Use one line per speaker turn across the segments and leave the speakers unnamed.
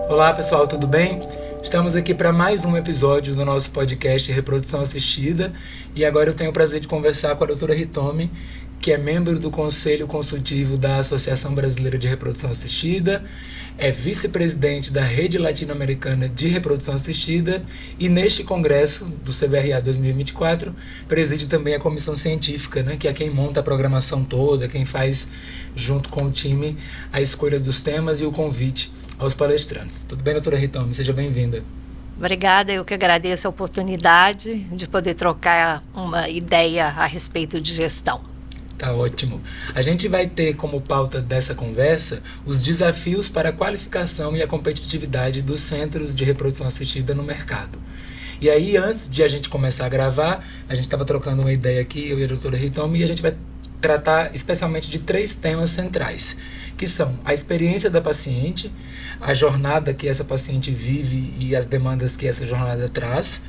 Olá pessoal, tudo bem? Estamos aqui para mais um episódio do nosso podcast Reprodução Assistida e agora eu tenho o prazer de conversar com a doutora Hitomi, que é membro do Conselho Consultivo da Associação Brasileira de Reprodução Assistida, é vice-presidente da Rede Latino-Americana de Reprodução Assistida e neste congresso do CBRA 2024 preside também a comissão científica, né, que é quem monta a programação toda, quem faz junto com o time a escolha dos temas e o convite aos palestrantes. Tudo bem, doutora Hitomi? Seja bem-vinda.
Obrigada, eu que agradeço a oportunidade de poder trocar uma ideia a respeito de gestão.
Tá ótimo. A gente vai ter como pauta dessa conversa os desafios para a qualificação e a competitividade dos centros de reprodução assistida no mercado. E aí, antes de a gente começar a gravar, a gente estava trocando uma ideia aqui, eu e a doutora Hitomi, e a gente vai tratar especialmente de 3 temas centrais, que são a experiência da paciente, a jornada que essa paciente vive e as demandas que essa jornada traz,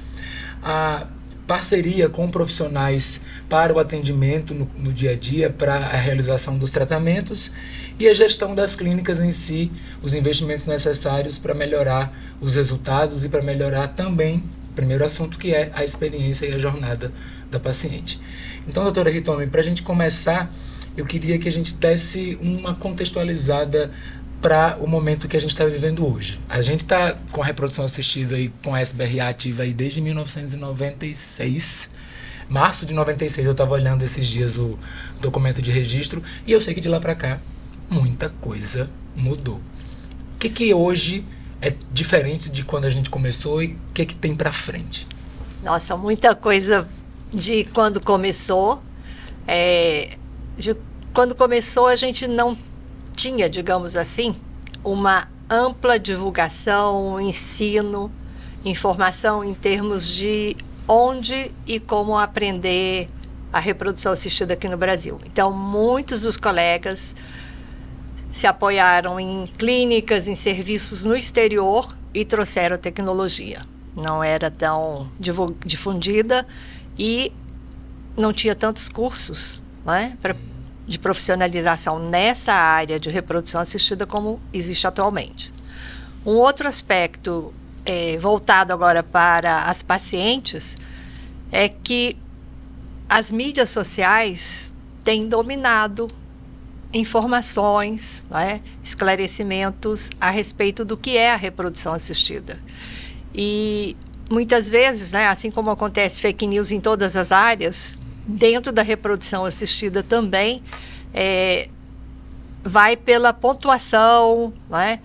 a parceria com profissionais para o atendimento no dia a dia, para a realização dos tratamentos e a gestão das clínicas em si, os investimentos necessários para melhorar os resultados e para melhorar também o primeiro assunto, que é a experiência e a jornada da paciente. Então, doutora Hitomi, para a gente começar, eu queria que a gente desse uma contextualizada para o momento que a gente está vivendo hoje. A gente está com a reprodução assistida e com a SBRA ativa aí desde 1996. Março de 96, eu estava olhando esses dias o documento de registro e eu sei que de lá para cá muita coisa mudou. O que hoje é diferente de quando a gente começou e o que tem para frente?
Nossa, muita coisa de quando começou. Quando começou, a gente não tinha, digamos assim, uma ampla divulgação, ensino, informação em termos de onde e como aprender a reprodução assistida aqui no Brasil. Então, muitos dos colegas se apoiaram em clínicas, em serviços no exterior e trouxeram tecnologia. Não era tão difundida e não tinha tantos cursos, né, de profissionalização nessa área de reprodução assistida como existe atualmente. Um outro aspecto voltado agora para as pacientes é que as mídias sociais têm dominado informações, né, esclarecimentos a respeito do que é a reprodução assistida. E muitas vezes, né, assim como acontece fake news em todas as áreas, dentro da reprodução assistida também vai pela pontuação, né?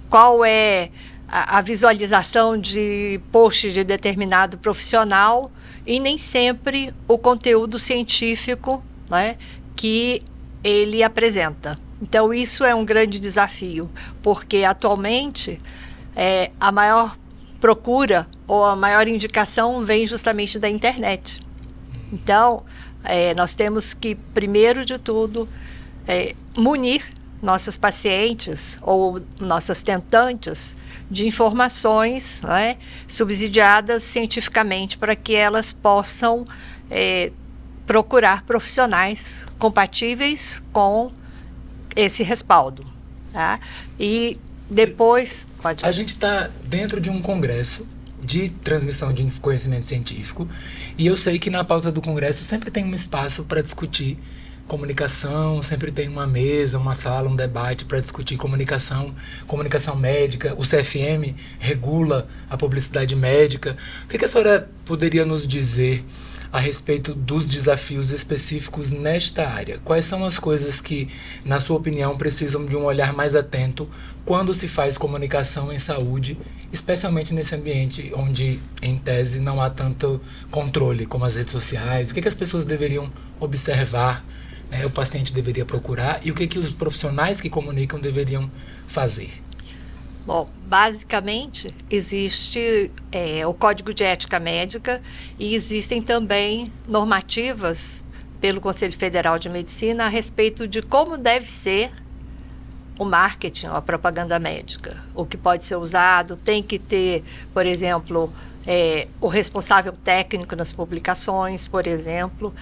Qual é a visualização de posts de determinado profissional e nem sempre o conteúdo científico, né, que ele apresenta. Então isso é um grande desafio, porque atualmente a maior procura ou a maior indicação vem justamente da internet. Então, nós temos que, primeiro de tudo, munir nossas pacientes ou nossas tentantes de informações, né, subsidiadas cientificamente para que elas possam procurar profissionais compatíveis com esse respaldo. Tá? E depois...
A gente está dentro de um congresso de transmissão de conhecimento científico e eu sei que na pauta do congresso sempre tem um espaço para discutir comunicação, sempre tem uma mesa, uma sala, um debate para discutir comunicação médica. O CFM regula a publicidade médica. O que a senhora poderia nos dizer a respeito dos desafios específicos nesta área? Quais são as coisas que, na sua opinião, precisam de um olhar mais atento quando se faz comunicação em saúde, especialmente nesse ambiente onde, em tese, não há tanto controle como as redes sociais? O que as pessoas deveriam observar, o paciente deveria procurar e o que os profissionais que comunicam deveriam fazer?
Bom, basicamente existe o Código de Ética Médica e existem também normativas pelo Conselho Federal de Medicina a respeito de como deve ser o marketing ou a propaganda médica. O que pode ser usado, tem que ter, por exemplo, o responsável técnico nas publicações, por exemplo.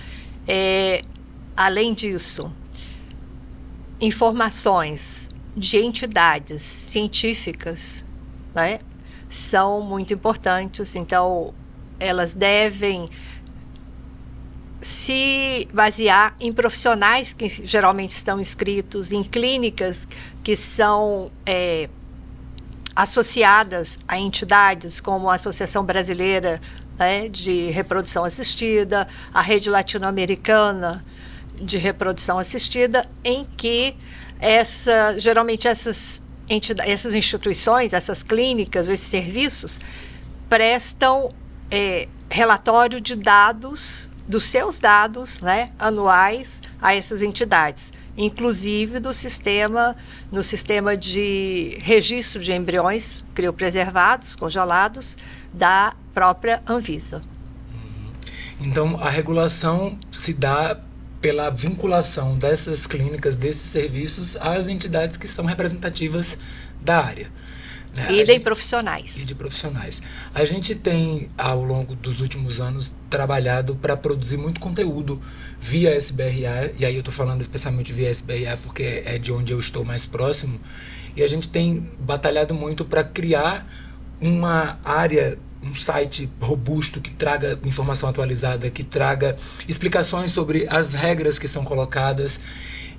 Além disso, informações de entidades científicas, né, são muito importantes. Então, elas devem se basear em profissionais que geralmente estão inscritos em clínicas que são associadas a entidades como a Associação Brasileira, né, de Reprodução Assistida, a Rede Latino-Americana de Reprodução Assistida, em que geralmente essas instituições, essas clínicas, esses serviços, prestam relatório de dados, dos seus dados, né, anuais a essas entidades, inclusive no sistema de registro de embriões criopreservados, congelados, da própria Anvisa.
Então, a regulação se dá pela vinculação dessas clínicas, desses serviços, às entidades que são representativas da área. Né?
E de profissionais.
E de profissionais. A gente tem, ao longo dos últimos anos, trabalhado para produzir muito conteúdo via SBRA, e aí eu estou falando especialmente via SBRA porque é de onde eu estou mais próximo, e a gente tem batalhado muito para criar uma área, um site robusto que traga informação atualizada, que traga explicações sobre as regras que são colocadas.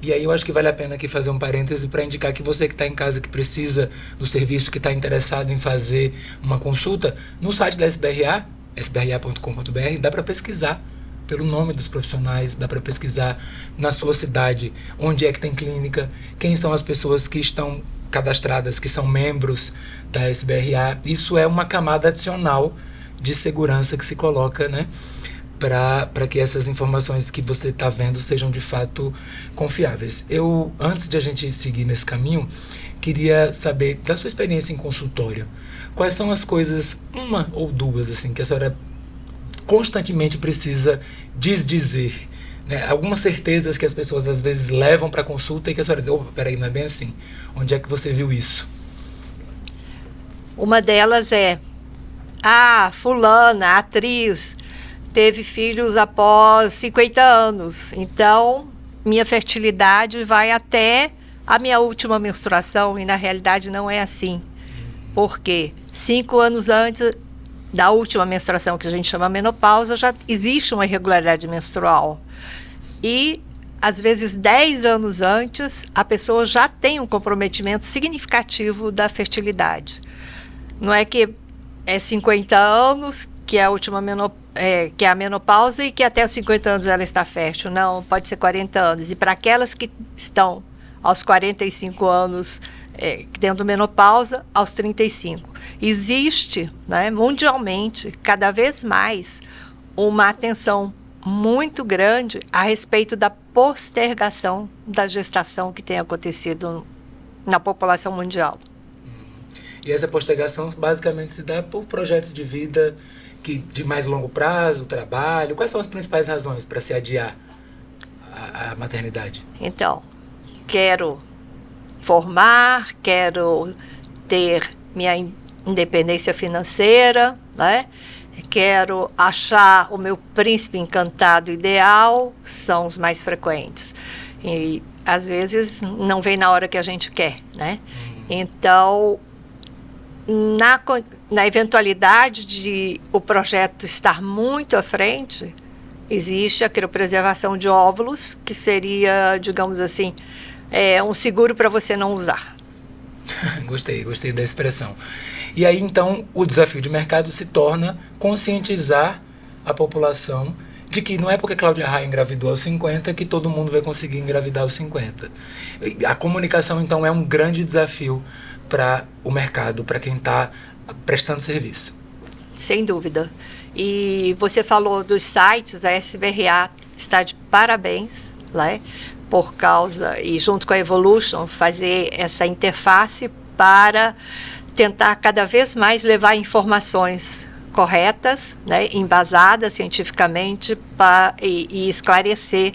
E aí eu acho que vale a pena aqui fazer um parêntese para indicar que você que está em casa, que precisa do serviço, que está interessado em fazer uma consulta, no site da SBRA, sbra.com.br, dá para pesquisar pelo nome dos profissionais, dá para pesquisar na sua cidade onde é que tem clínica, quem são as pessoas que estão cadastradas, que são membros da SBRA. Isso é uma camada adicional de segurança que se coloca, né, para que essas informações que você está vendo sejam de fato confiáveis. Eu, antes de a gente seguir nesse caminho, queria saber da sua experiência em consultório, quais são as coisas, uma ou duas, assim, que a senhora constantemente precisa desdizer, né? Algumas certezas que as pessoas às vezes levam para consulta e que a senhora diz, opa, peraí, não é bem assim. Onde é que você viu isso?
Uma delas é, fulana, atriz, teve filhos após 50 anos, então minha fertilidade vai até a minha última menstruação, e na realidade não é assim. Porque 5 anos antes da última menstruação, que a gente chama menopausa, já existe uma irregularidade menstrual. E, às vezes, 10 anos antes, a pessoa já tem um comprometimento significativo da fertilidade. Não é que é 50 anos, que é a última que é a menopausa, e que até os 50 anos ela está fértil. Não, pode ser 40 anos. E para aquelas que estão aos 45 anos, tendo menopausa, aos 35. Existe, né, mundialmente, cada vez mais, uma atenção muito grande a respeito da postergação da gestação que tem acontecido na população mundial.
E essa postergação basicamente se dá por projetos de vida de mais longo prazo, trabalho. Quais são as principais razões para se adiar a maternidade?
Então, quero formar, quero ter minha independência financeira, né? Quero achar o meu príncipe encantado ideal, são os mais frequentes. E às vezes não vem na hora que a gente quer, né? Então, na eventualidade de o projeto estar muito à frente, existe a criopreservação de óvulos, que seria, digamos assim, um seguro para você não usar.
Gostei da expressão. E aí, então, o desafio de mercado se torna conscientizar a população de que não é porque Cláudia Raia engravidou aos 50 que todo mundo vai conseguir engravidar aos 50. A comunicação, então, é um grande desafio para o mercado, para quem está prestando serviço.
Sem dúvida. E você falou dos sites, a SBRA está de parabéns, né? Por causa, e junto com a Evolution, fazer essa interface para tentar cada vez mais levar informações corretas, né, embasadas cientificamente, e esclarecer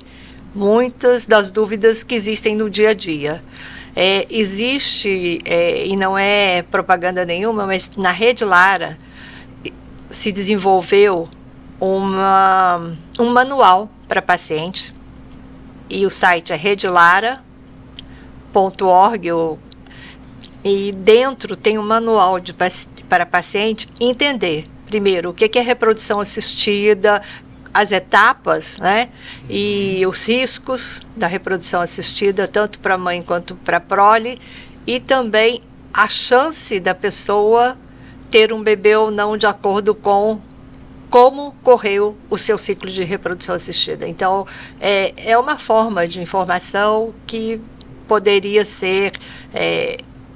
muitas das dúvidas que existem no dia a dia. Existe, e não é propaganda nenhuma, mas na Rede Lara se desenvolveu um manual para pacientes, e o site é redelara.org, ou E dentro tem um manual para paciente entender, primeiro, o que é reprodução assistida, as etapas, né? E os riscos da reprodução assistida, tanto para a mãe quanto para a prole, e também a chance da pessoa ter um bebê ou não de acordo com como correu o seu ciclo de reprodução assistida. Então, é uma forma de informação que poderia ser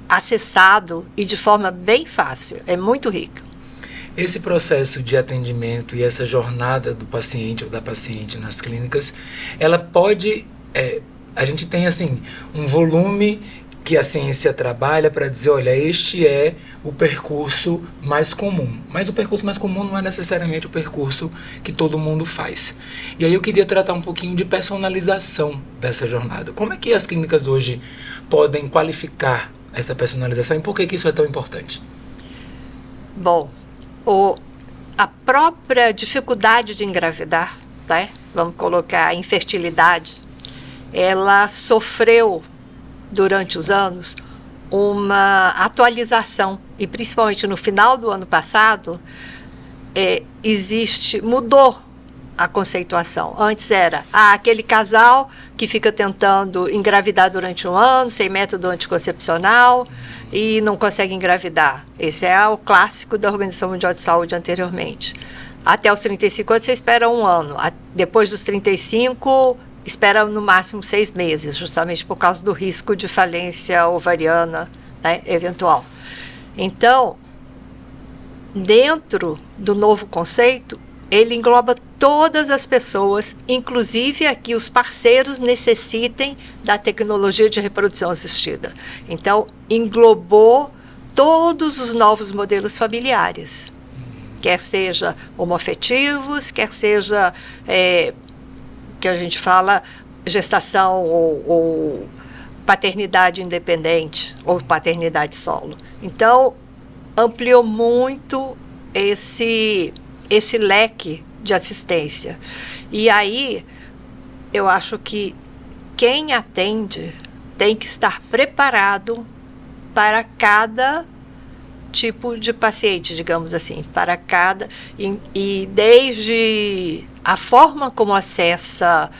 acessado e de forma bem fácil, é muito rica.
Esse processo de atendimento e essa jornada do paciente ou da paciente nas clínicas, ela pode, a gente tem assim, um volume que a ciência trabalha para dizer, olha, este é o percurso mais comum. Mas o percurso mais comum não é necessariamente o percurso que todo mundo faz. E aí eu queria tratar um pouquinho de personalização dessa jornada. Como é que as clínicas hoje podem qualificar essa personalização e por que isso é tão importante?
Bom, a própria dificuldade de engravidar, né? Vamos colocar a infertilidade, ela sofreu durante os anos uma atualização, e principalmente no final do ano passado mudou a conceituação. Antes era aquele casal que fica tentando engravidar durante um ano sem método anticoncepcional e não consegue engravidar. Esse é o clássico da Organização Mundial de Saúde anteriormente. Até os 35 anos você espera um ano, depois dos 35 espera no máximo 6 meses, justamente por causa do risco de falência ovariana, né, eventual. Então, dentro do novo conceito, ele engloba todas as pessoas, inclusive aqui os parceiros necessitem da tecnologia de reprodução assistida. Então, englobou todos os novos modelos familiares, quer seja homoafetivos, quer seja que a gente fala gestação ou paternidade independente ou paternidade solo. Então, ampliou muito esse leque de assistência. E aí, eu acho que quem atende tem que estar preparado para cada tipo de paciente, digamos assim, para cada... E desde a forma como acessa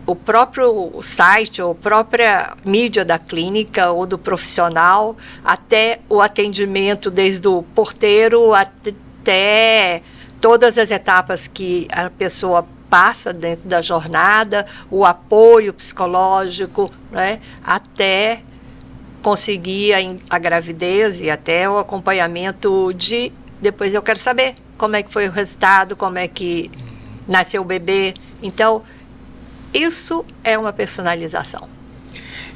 o próprio site ou a própria mídia da clínica ou do profissional, até o atendimento desde o porteiro até todas as etapas que a pessoa passa dentro da jornada, o apoio psicológico, né, até conseguir a gravidez e até o acompanhamento de... Depois eu quero saber como é que foi o resultado, como é que nasceu o bebê. Então, isso é uma personalização.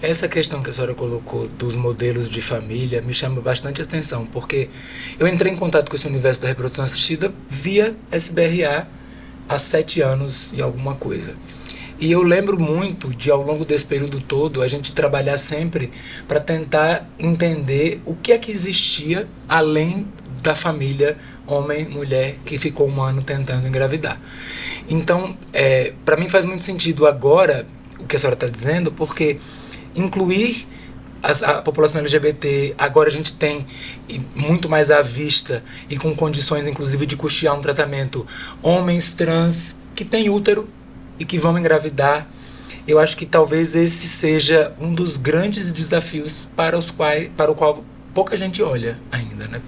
Essa questão que a senhora colocou dos modelos de família me chama bastante atenção, porque eu entrei em contato com esse universo da reprodução assistida via SBRA há 7 anos e alguma coisa. E eu lembro muito de, ao longo desse período todo, a gente trabalhar sempre para tentar entender o que é que existia além da família homem, mulher, que ficou um ano tentando engravidar. Então, para mim faz muito sentido agora o que a senhora está dizendo, porque incluir a população LGBT, agora a gente tem muito mais à vista e com condições, inclusive, de custear um tratamento, homens trans que têm útero e que vão engravidar. Eu acho que talvez esse seja um dos grandes desafios para o qual pouca gente olha ainda, né?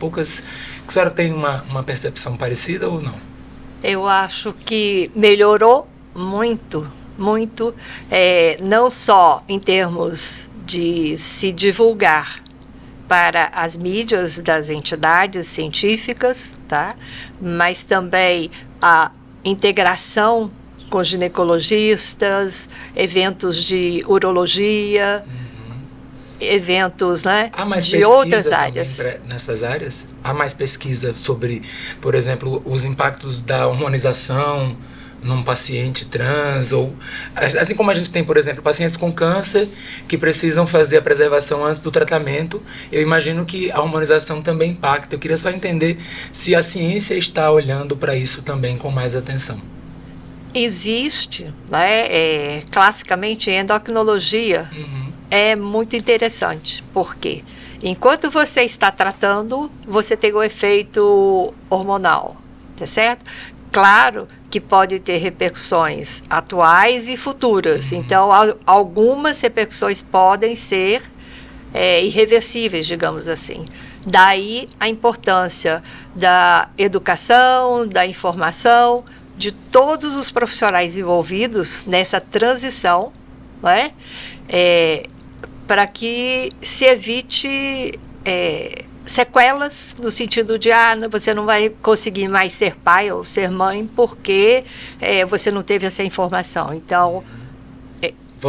A senhora tem uma percepção parecida ou não?
Eu acho que melhorou muito, muito, não só em termos de se divulgar para as mídias das entidades científicas, tá? Mas também a integração com ginecologistas, eventos de urologia, eventos, né, de outras áreas.
Nessas áreas? Há mais pesquisa sobre, por exemplo, os impactos da hormonização num paciente trans, ou assim como a gente tem, por exemplo, pacientes com câncer que precisam fazer a preservação antes do tratamento, eu imagino que a hormonização também impacta. Eu queria só entender se a ciência está olhando para isso também com mais atenção.
Existe, né, classicamente, endocrinologia, é muito interessante, porque enquanto você está tratando, você tem o efeito hormonal, tá certo? Claro que pode ter repercussões atuais e futuras, então algumas repercussões podem ser irreversíveis, digamos assim. Daí a importância da educação, da informação, de todos os profissionais envolvidos nessa transição, não é? Para que se evite sequelas, no sentido de você não vai conseguir mais ser pai ou ser mãe porque você não teve essa informação. Então,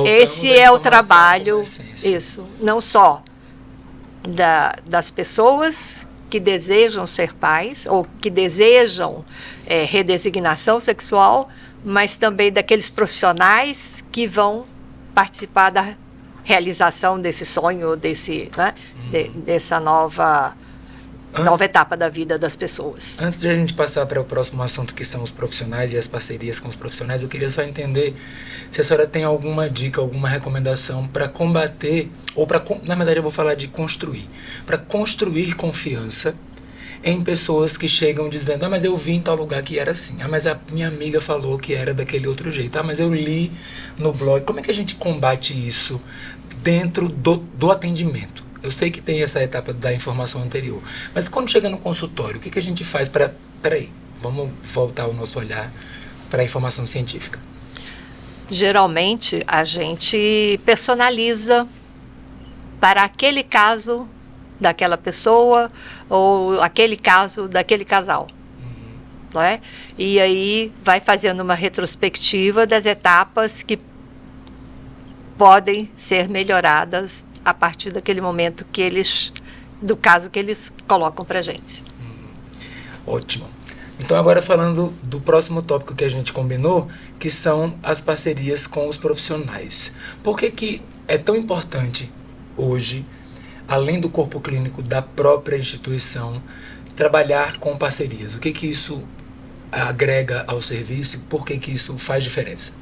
esse é o trabalho, isso, não só das pessoas que desejam ser pais ou que desejam redesignação sexual, mas também daqueles profissionais que vão participar da realização desse sonho, dessa nova etapa da vida das pessoas.
Antes de a gente passar para o próximo assunto, que são os profissionais e as parcerias com os profissionais, eu queria só entender se a senhora tem alguma dica, alguma recomendação para combater, ou na verdade eu vou falar de construir, para construir confiança em pessoas que chegam dizendo, mas eu vi em tal lugar que era assim, mas a minha amiga falou que era daquele outro jeito, mas eu li no blog. Como é que a gente combate isso dentro do atendimento? Eu sei que tem essa etapa da informação anterior, mas quando chega no consultório, o que a gente faz para... Peraí, vamos voltar o nosso olhar para a informação científica.
Geralmente, a gente personaliza para aquele caso daquela pessoa ou aquele caso daquele casal. Não é? E aí vai fazendo uma retrospectiva das etapas que podem ser melhoradas a partir daquele momento do caso que eles colocam para a gente.
Ótimo. Então agora falando do próximo tópico que a gente combinou, que são as parcerias com os profissionais. Por que é tão importante hoje, além do corpo clínico da própria instituição, trabalhar com parcerias? O que isso agrega ao serviço e por que isso faz diferença?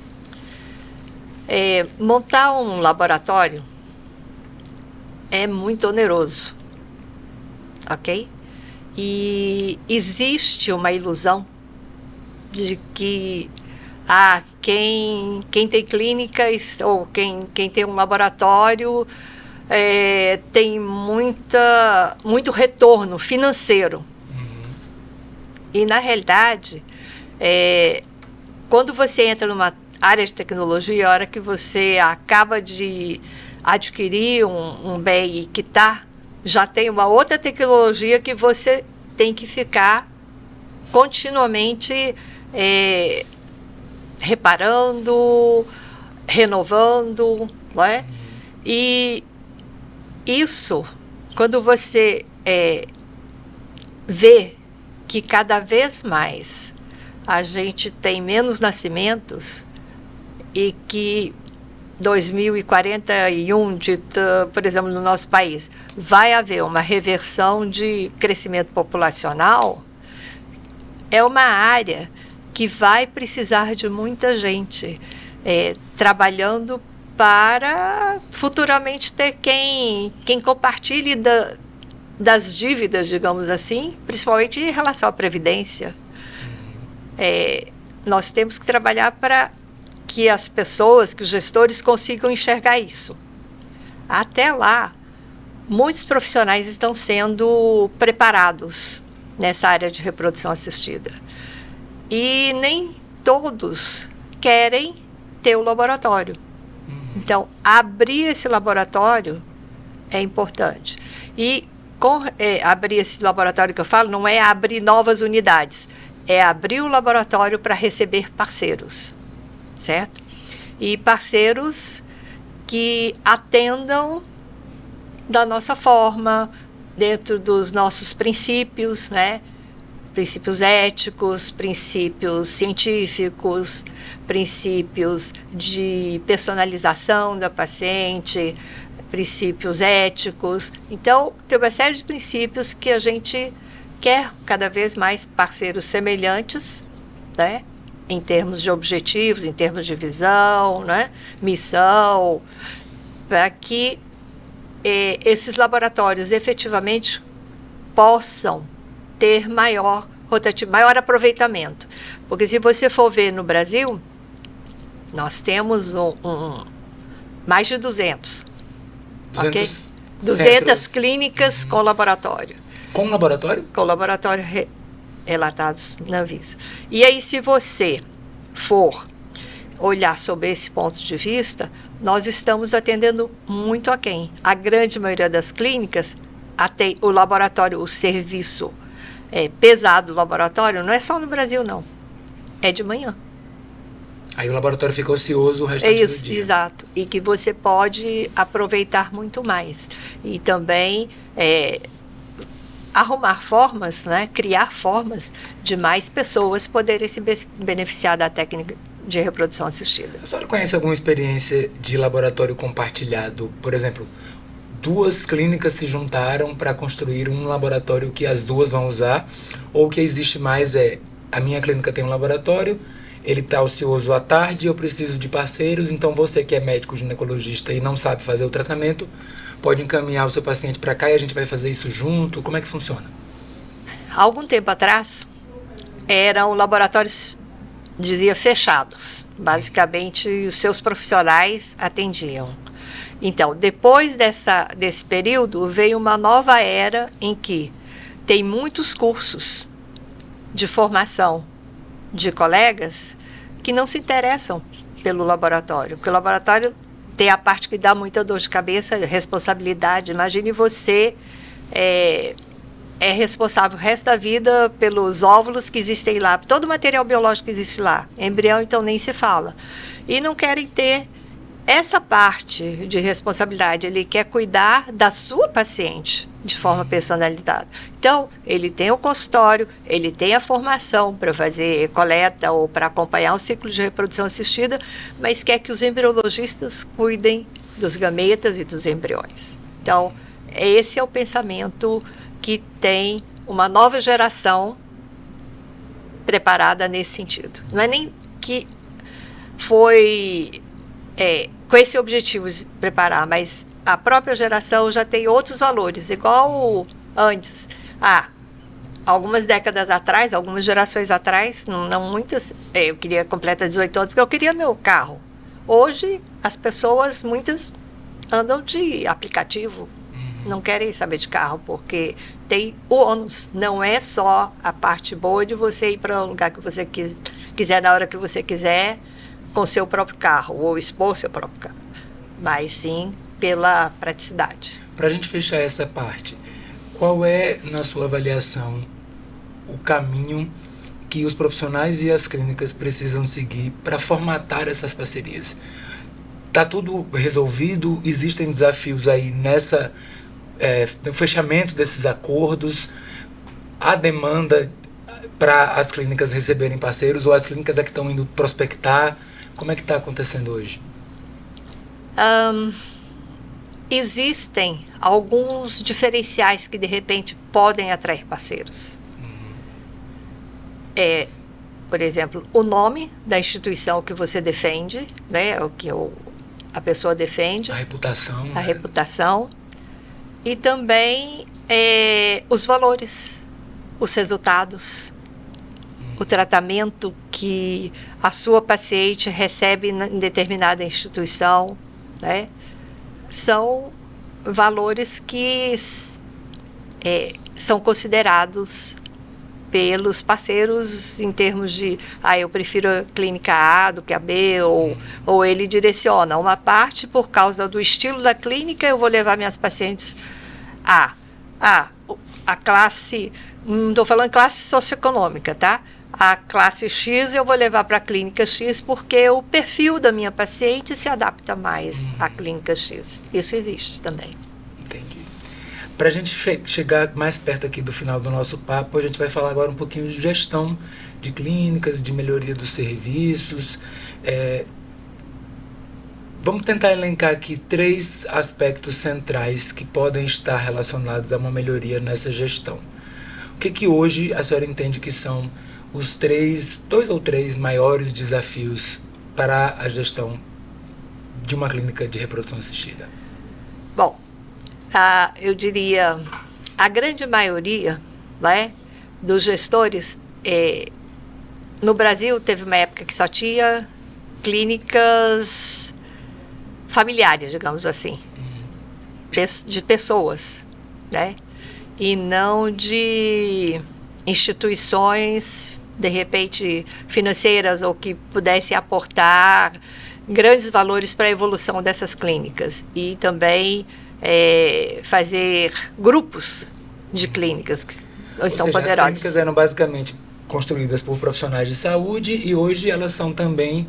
Montar um laboratório é muito oneroso, ok? E existe uma ilusão de que quem tem clínicas ou quem tem um laboratório tem muito retorno financeiro. E, na realidade, quando você entra numa área de tecnologia, a hora que você acaba de adquirir um bem que já tem uma outra tecnologia que você tem que ficar continuamente reparando, renovando, não é? E isso, quando você vê que cada vez mais a gente tem menos nascimentos e que 2041, por exemplo, no nosso país, vai haver uma reversão de crescimento populacional, é uma área que vai precisar de muita gente trabalhando para futuramente ter quem compartilhe das dívidas, digamos assim, principalmente em relação à previdência. Nós temos que trabalhar para que as pessoas, que os gestores consigam enxergar isso. Até lá, muitos profissionais estão sendo preparados nessa área de reprodução assistida. E nem todos querem ter o laboratório. Então, abrir esse laboratório é importante. E abrir esse laboratório que eu falo, não é abrir novas unidades, é abrir o laboratório para receber parceiros, certo? E parceiros que atendam da nossa forma, dentro dos nossos princípios, né? Princípios éticos, princípios científicos, princípios de personalização da paciente, princípios éticos. Então, tem uma série de princípios que a gente quer cada vez mais parceiros semelhantes, né? Em termos de objetivos, em termos de visão, né? Missão, para que esses laboratórios efetivamente possam ter maior aproveitamento. Porque se você for ver no Brasil, nós temos mais de 200 okay? 200 clínicas com laboratório.
Com laboratório?
Com laboratório relatados na Anvisa. E aí, se você for olhar sob esse ponto de vista, nós estamos atendendo muito aquém. A grande maioria das clínicas, até o laboratório, o serviço pesado do laboratório, não é só no Brasil, não. É de manhã.
Aí o laboratório fica ocioso o restante do dia.
Exato. E que você pode aproveitar muito mais. E também arrumar formas, né, criar formas de mais pessoas poderem se beneficiar da técnica de reprodução assistida.
A senhora conhece alguma experiência de laboratório compartilhado? Por exemplo, 2 clínicas se juntaram para construir um laboratório que as 2 vão usar, ou o que existe mais a minha clínica tem um laboratório, ele está ocioso à tarde, eu preciso de parceiros, então você que é médico ginecologista e não sabe fazer o tratamento, pode encaminhar o seu paciente para cá e a gente vai fazer isso junto. Como é que funciona?
Há algum tempo atrás, eram laboratórios, dizia, fechados. Basicamente, os seus profissionais atendiam. Então, depois desse período, veio uma nova era em que tem muitos cursos de formação de colegas que não se interessam pelo laboratório, porque o laboratório tem a parte que dá muita dor de cabeça, responsabilidade. Imagine você é responsável o resto da vida pelos óvulos que existem lá, todo o material biológico que existe lá, embrião então nem se fala, e não querem ter essa parte de responsabilidade. Ele quer cuidar da sua paciente de forma personalizada. Então, ele tem o consultório, ele tem a formação para fazer coleta ou para acompanhar o ciclo de reprodução assistida, mas quer que os embriologistas cuidem dos gametas e dos embriões. Então, esse é o pensamento que tem uma nova geração preparada nesse sentido. Não é nem que foi com esse objetivo de preparar, mas a própria geração já tem outros valores, igual antes. Algumas décadas atrás, algumas gerações atrás, não muitas, eu queria completar 18 anos porque eu queria meu carro. Hoje, as pessoas, muitas, andam de aplicativo, não querem saber de carro, porque tem o ônus. Não é só a parte boa de você ir para o lugar que você quiser, na hora que você quiser, com seu próprio carro, ou expor seu próprio carro, mas sim pela praticidade.
Para a gente fechar essa parte, qual é, na sua avaliação, o caminho que os profissionais e as clínicas precisam seguir para formatar essas parcerias? Está tudo resolvido? Existem desafios aí no fechamento desses acordos? Há demanda para as clínicas receberem parceiros, ou as clínicas que estão indo prospectar? Como é que está acontecendo hoje?
Existem alguns diferenciais que, de repente, podem atrair parceiros. Por exemplo, o nome da instituição que você defende, né, o que a pessoa defende.
A reputação.
A reputação. E também os valores, os resultados, o tratamento que a sua paciente recebe em determinada instituição, né? São valores que são considerados pelos parceiros em termos de, eu prefiro a clínica A do que a B, ou ele direciona uma parte por causa do estilo da clínica, eu vou levar minhas pacientes a classe, não estou falando classe socioeconômica, tá? A classe X eu vou levar para a clínica X porque o perfil da minha paciente se adapta mais à clínica X. Isso existe também.
Entendi. Para a gente chegar mais perto aqui do final do nosso papo, a gente vai falar agora um pouquinho de gestão de clínicas, de melhoria dos serviços. Vamos tentar elencar aqui 3 aspectos centrais que podem estar relacionados a uma melhoria nessa gestão. O que hoje a senhora entende que são os 2 ou 3 maiores desafios para a gestão de uma clínica de reprodução assistida?
Bom, eu diria, a grande maioria, né, dos gestores, no Brasil teve uma época que só tinha clínicas familiares, digamos assim, de pessoas, né, e não de instituições, de repente, financeiras ou que pudessem aportar grandes valores para a evolução dessas clínicas. E também fazer grupos de clínicas que são poderosas.
As clínicas eram basicamente construídas por profissionais de saúde e hoje elas são também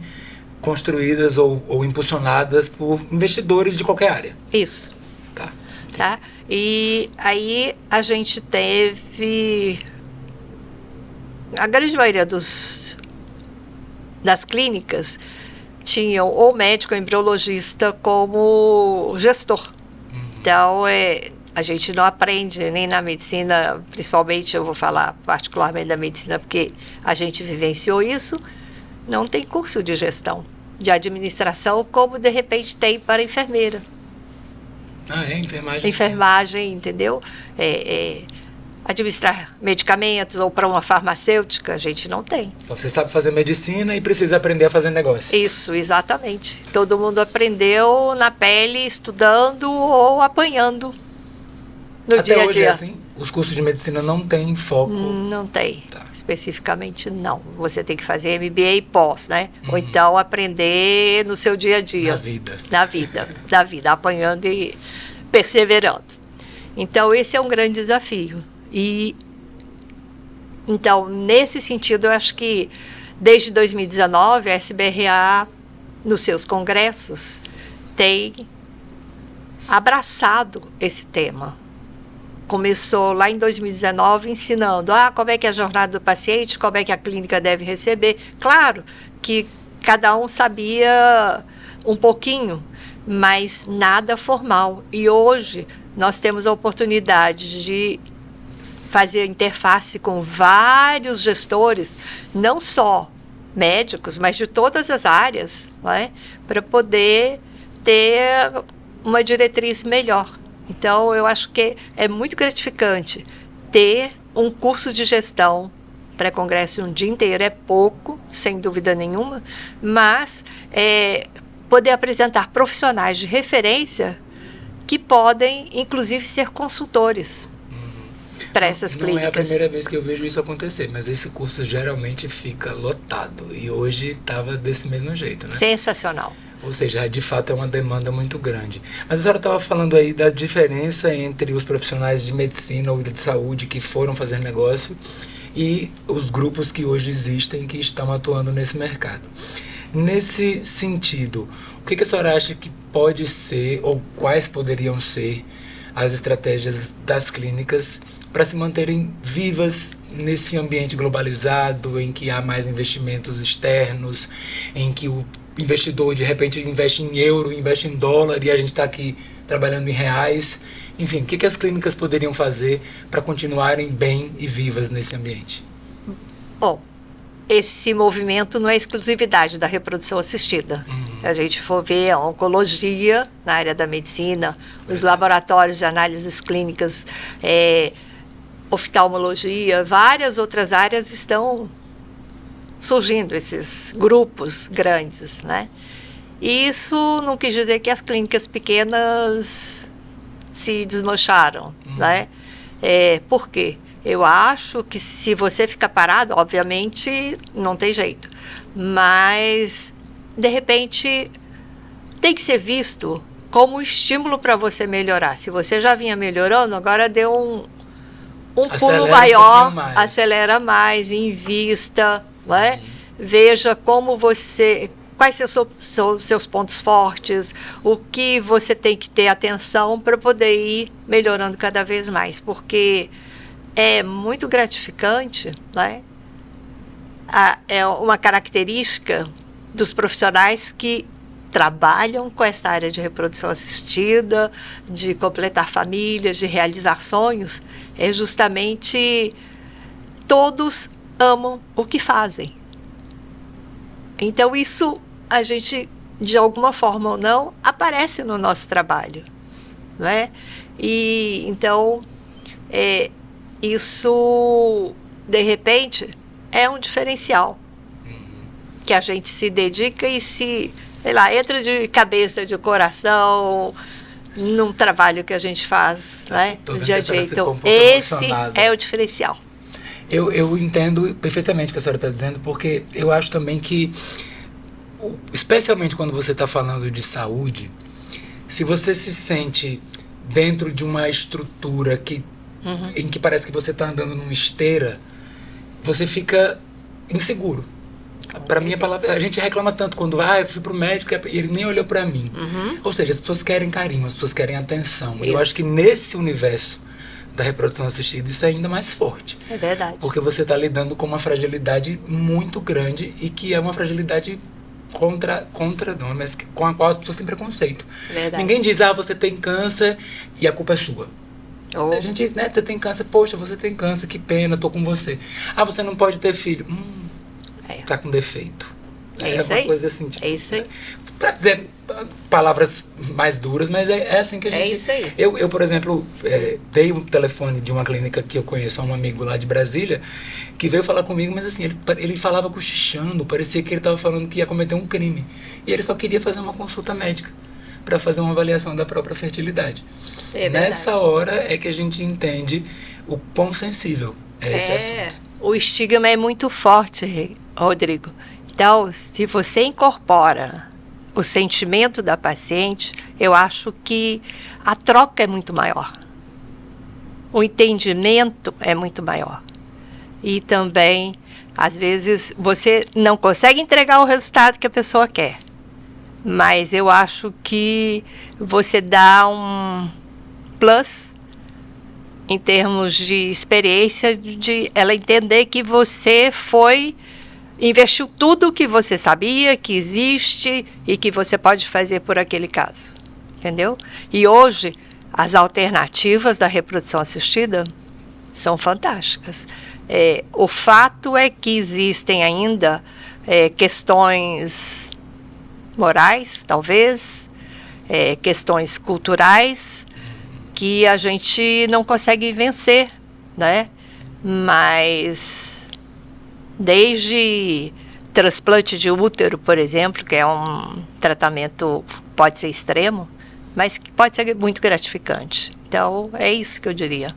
construídas ou impulsionadas por investidores de qualquer área.
Isso. Tá? E aí a gente teve... A grande maioria das clínicas tinham ou médico ou embriologista como gestor. Então, a gente não aprende nem na medicina, principalmente eu vou falar particularmente da medicina, porque a gente vivenciou isso, não tem curso de gestão, de administração, como de repente tem para enfermeira.
Enfermagem.
Enfermagem, entendeu? Administrar medicamentos ou para uma farmacêutica, a gente não tem.
Então, você sabe fazer medicina e precisa aprender a fazer negócio.
Isso, exatamente. Todo mundo aprendeu na pele, estudando ou apanhando no dia a dia.
Até hoje é assim? Os cursos de medicina não têm foco?
Não tem, especificamente não. Você tem que fazer MBA e pós, né? Ou então aprender no seu dia a dia. Na vida, apanhando e perseverando. Então, esse é um grande desafio. Então, nesse sentido, eu acho que desde 2019, a SBRA, nos seus congressos, tem abraçado esse tema. Começou lá em 2019 ensinando como é que é a jornada do paciente, como é que a clínica deve receber. Claro que cada um sabia um pouquinho, mas nada formal. E hoje nós temos a oportunidade de fazer interface com vários gestores, não só médicos, mas de todas as áreas, né, para poder ter uma diretriz melhor. Então, eu acho que é muito gratificante ter um curso de gestão pré-congresso um dia inteiro. É pouco, sem dúvida nenhuma, mas poder apresentar profissionais de referência que podem, inclusive, ser consultores para essas clínicas.
Não é a primeira vez que eu vejo isso acontecer, mas esse curso geralmente fica lotado. E hoje estava desse mesmo jeito, né?
Sensacional.
Ou seja, de fato é uma demanda muito grande. Mas a senhora estava falando aí da diferença entre os profissionais de medicina ou de saúde que foram fazer negócio e os grupos que hoje existem que estão atuando nesse mercado. Nesse sentido, o que a senhora acha que pode ser ou quais poderiam ser as estratégias das clínicas para se manterem vivas nesse ambiente globalizado, em que há mais investimentos externos, em que o investidor de repente investe em euro, investe em dólar e a gente está aqui trabalhando em reais. Enfim, o que as clínicas poderiam fazer para continuarem bem e vivas nesse ambiente?
Bom, esse movimento não é exclusividade da reprodução assistida. Se a gente for ver a oncologia na área da medicina, os laboratórios de análises clínicas, oftalmologia, várias outras áreas estão surgindo, esses grupos grandes, né? E isso não quis dizer que as clínicas pequenas se desmancharam, né? Por quê? Eu acho que se você ficar parado, obviamente não tem jeito, mas de repente tem que ser visto como estímulo para você melhorar. Se você já vinha melhorando, agora deu um pulo maior, acelera mais, invista, né? Veja como quais são seus pontos fortes, o que você tem que ter atenção para poder ir melhorando cada vez mais, porque é muito gratificante, né? É uma característica dos profissionais que trabalham com essa área de reprodução assistida, de completar famílias, de realizar sonhos, é justamente todos amam o que fazem. Então isso a gente de alguma forma ou não, aparece no nosso trabalho, não é? E então, isso, de repente, é um diferencial que a gente se dedica e se, sei lá, entra de cabeça, de coração num trabalho que a gente faz, né? No dia a dia. Então, esse é o diferencial.
Eu entendo perfeitamente o que a senhora está dizendo, porque eu acho também que, especialmente quando você está falando de saúde, se você se sente dentro de uma estrutura em que parece que você está andando numa esteira, você fica inseguro. Para mim, a gente reclama tanto quando eu fui pro médico e ele nem olhou para mim. Ou seja, as pessoas querem carinho, as pessoas querem atenção. Eu acho que nesse universo da reprodução assistida isso é ainda mais forte.
É verdade.
Porque você está lidando com uma fragilidade muito grande e que é uma fragilidade não, mas com a qual as pessoas têm preconceito.
Verdade.
Ninguém diz, você tem câncer e a culpa é sua. A gente, né, você tem câncer, poxa, você tem câncer, que pena, tô com você. Você não pode ter filho. Tá com defeito.
É isso
uma
aí.
Coisa assim, tipo,
é isso aí.
Pra dizer palavras mais duras, mas é assim que a gente...
É isso aí.
Eu por exemplo, dei um telefone de uma clínica que eu conheço a um amigo lá de Brasília, que veio falar comigo, mas assim, ele falava cochichando, parecia que ele estava falando que ia cometer um crime. E ele só queria fazer uma consulta médica para fazer uma avaliação da própria fertilidade. Nessa hora é que a gente entende o quão sensível é esse assunto.
O estigma é muito forte, Rodrigo. Então, se você incorpora o sentimento da paciente, eu acho que a troca é muito maior. O entendimento é muito maior. E também, às vezes, você não consegue entregar o resultado que a pessoa quer. Mas eu acho que você dá um plus em termos de experiência, de ela entender que você investiu tudo o que você sabia, que existe e que você pode fazer por aquele caso, entendeu? E hoje, as alternativas da reprodução assistida são fantásticas. O fato é que existem ainda questões morais, talvez, questões culturais, que a gente não consegue vencer, né? Mas desde transplante de útero, por exemplo, que é um tratamento, pode ser extremo, mas que pode ser muito gratificante. Então, é isso que eu diria.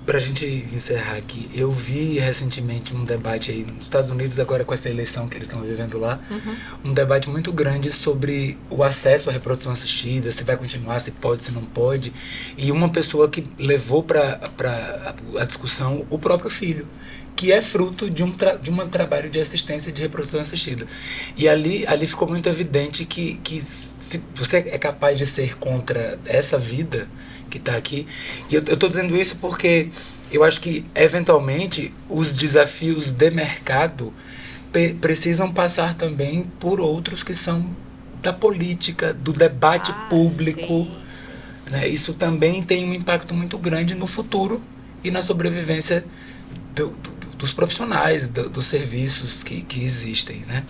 Pra gente encerrar aqui, eu vi recentemente um debate aí nos Estados Unidos, agora com essa eleição que eles estão vivendo lá, um debate muito grande sobre o acesso à reprodução assistida, se vai continuar, se pode, se não pode, e uma pessoa que levou para a discussão o próprio filho, que é fruto de um trabalho de assistência de reprodução assistida. E ali ficou muito evidente que se você é capaz de ser contra essa vida que está aqui, e eu estou dizendo isso porque eu acho que, eventualmente, os desafios de mercado precisam passar também por outros que são da política, do debate público. Sim. Né? Isso também tem um impacto muito grande no futuro e na sobrevivência dos profissionais, dos serviços que existem. Né?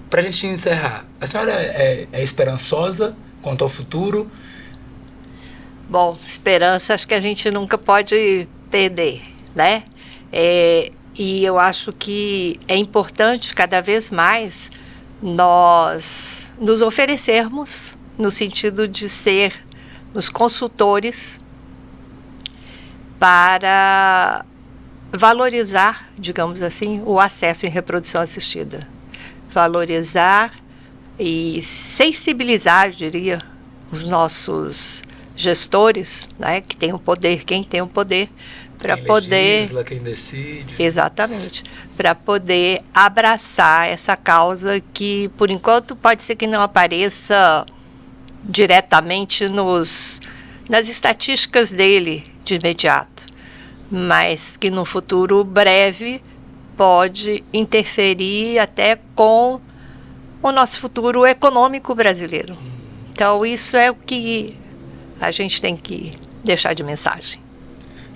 Para a gente encerrar, a senhora é esperançosa quanto ao futuro?
Bom, esperança acho que a gente nunca pode perder, né? E eu acho que é importante cada vez mais nós nos oferecermos no sentido de sermos consultores para valorizar, digamos assim, o acesso em reprodução assistida. Valorizar e sensibilizar, eu diria, os nossos gestores, né, que tem o poder, quem tem o poder, para poder...
legisla, quem decide.
Exatamente, para poder abraçar essa causa que, por enquanto, pode ser que não apareça diretamente nas estatísticas dele de imediato, mas que no futuro breve pode interferir até com o nosso futuro econômico brasileiro. Então, isso é o que a gente tem que deixar de mensagem.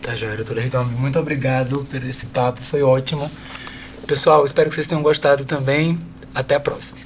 Tá, joia, doutora Rita, muito obrigado por esse papo, foi ótimo. Pessoal, espero que vocês tenham gostado também. Até a próxima.